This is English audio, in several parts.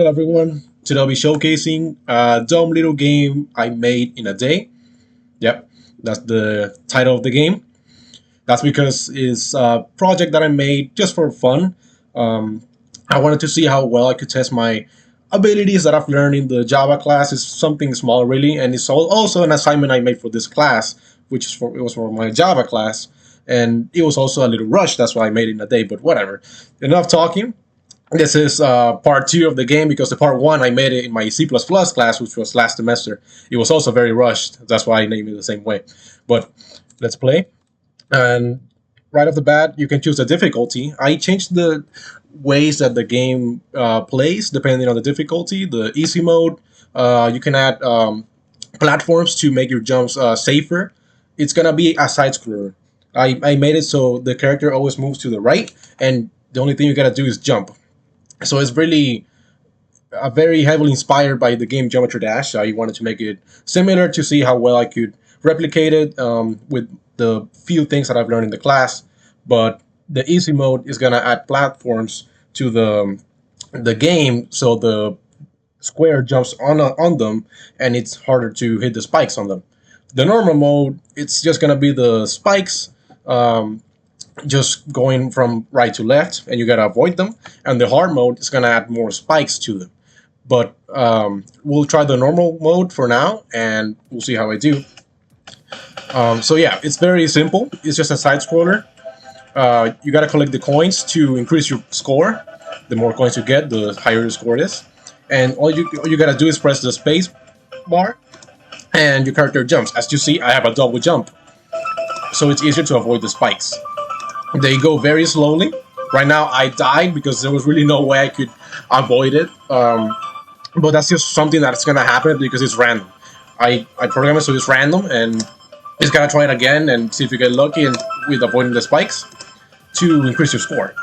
Hello everyone. Today I'll be showcasing a dumb little game I made in a day. Yep, that's the title of the game. That's because it's a project that I made just for fun. Um, I wanted to see how well I could test my abilities that I've learned in the Java class. It's something small really, and it's also an assignment I made for this class, which is for it was for my Java class, and it was also a little rush. That's why I made it in a day. But whatever. Enough talking. This is part two of the game because the part one I made it in my C++ class, which was last semester. It was also very rushed. That's why I named it the same way. But let's play. And right off the bat, you can choose the difficulty. I changed the ways that the game plays depending on the difficulty. The easy mode, you can add platforms to make your jumps safer. It's gonna be a side scroller. I made it so the character always moves to the right, and the only thing you gotta do is jump. So it's really very heavily inspired by the game Geometry Dash. I wanted to make it similar to see how well I could replicate it with the few things that I've learned in the class. But the easy mode is gonna add platforms to the game, so the square jumps on them, and it's harder to hit the spikes on them. The normal mode, it's just gonna be the spikes. Just going from right to left, and you gotta avoid them. And the hard mode is gonna add more spikes to them. But we'll try the normal mode for now, and we'll see how I do. So yeah, it's very simple. It's just a side scroller. You gotta collect the coins to increase your score. The more coins you get, the higher your score is. And all you gotta do is press the space bar, and your character jumps. As you see, I have a double jump, so it's easier to avoid the spikes. They go very slowly. Right now, I died because there was really no way I could avoid it. But that's just something that's gonna happen because it's random. I program it so it's random, and just gotta try it again and see if you get lucky and with avoiding the spikes to increase your score.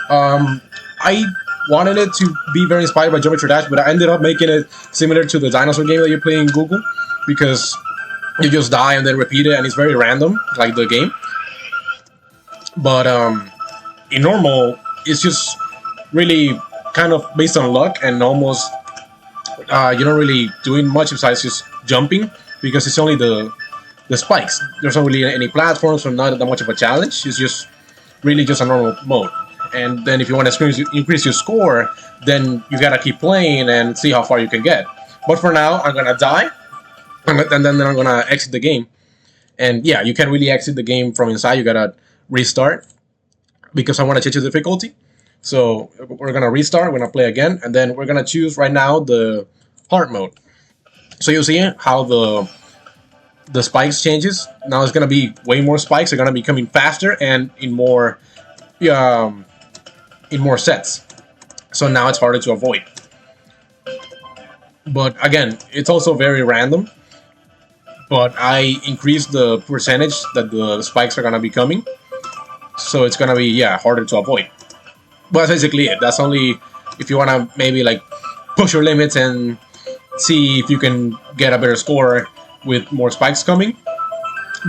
I wanted it to be very inspired by Geometry Dash, but I ended up making it similar to the dinosaur game that you play in Google because you just die and then repeat it, and it's very random, like the game. But in normal, it's just really kind of based on luck, and almost you're not really doing much besides just jumping because it's only the spikes. There's not really any platforms, so not that much of a challenge. It's just really just a normal mode. And then if you want to increase your score, then you gotta keep playing and see how far you can get. But for now, I'm gonna die, and then I'm gonna exit the game. And yeah, you can't really exit the game from inside. You gotta restart because I want to change the difficulty. So we're gonna restart. We're gonna play again, and then we're gonna choose right now the hard mode. So you see how the spikes changes. Now it's gonna be way more spikes. They're gonna be coming faster and in more sets. So now it's harder to avoid. But again, it's also very random. But I increased the percentage that the spikes are gonna be coming, so it's gonna be harder to avoid. But that's basically it. That's only if you wanna maybe like push your limits and see if you can get a better score with more spikes coming.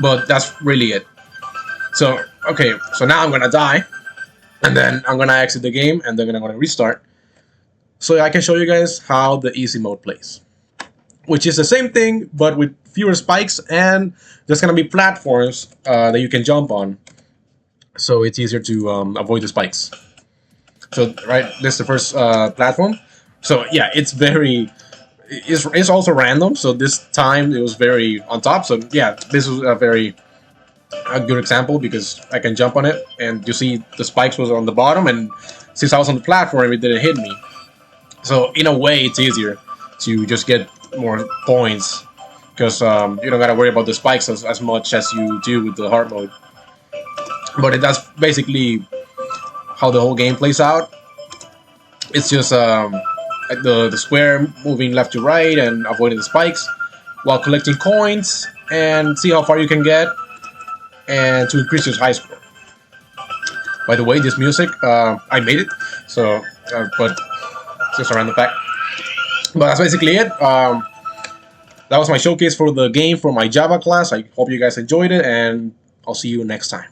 But that's really it. So okay, so now I'm gonna die, and then I'm gonna exit the game, and then I'm gonna restart, so I can show you guys how the easy mode plays, which is the same thing but with fewer spikes, and there's gonna be platforms that you can jump on, so it's easier to avoid the spikes. So right, this is the first platform. So yeah, it's also random. So this time it was very on top. So yeah, this was a good example because I can jump on it, and you see the spikes was on the bottom, and since I was on the platform, it didn't hit me. So in a way, it's easier to just get more points because you don't gotta worry about the spikes as much as you do with the hard mode. But that's basically how the whole game plays out. It's just like the square moving left to right and avoiding the spikes while collecting coins and see how far you can get and to increase your high score. By the way, this music, I made it, so but just around the fact. But that's basically it. That was my showcase for the game for my Java class. I hope you guys enjoyed it, and I'll see you next time.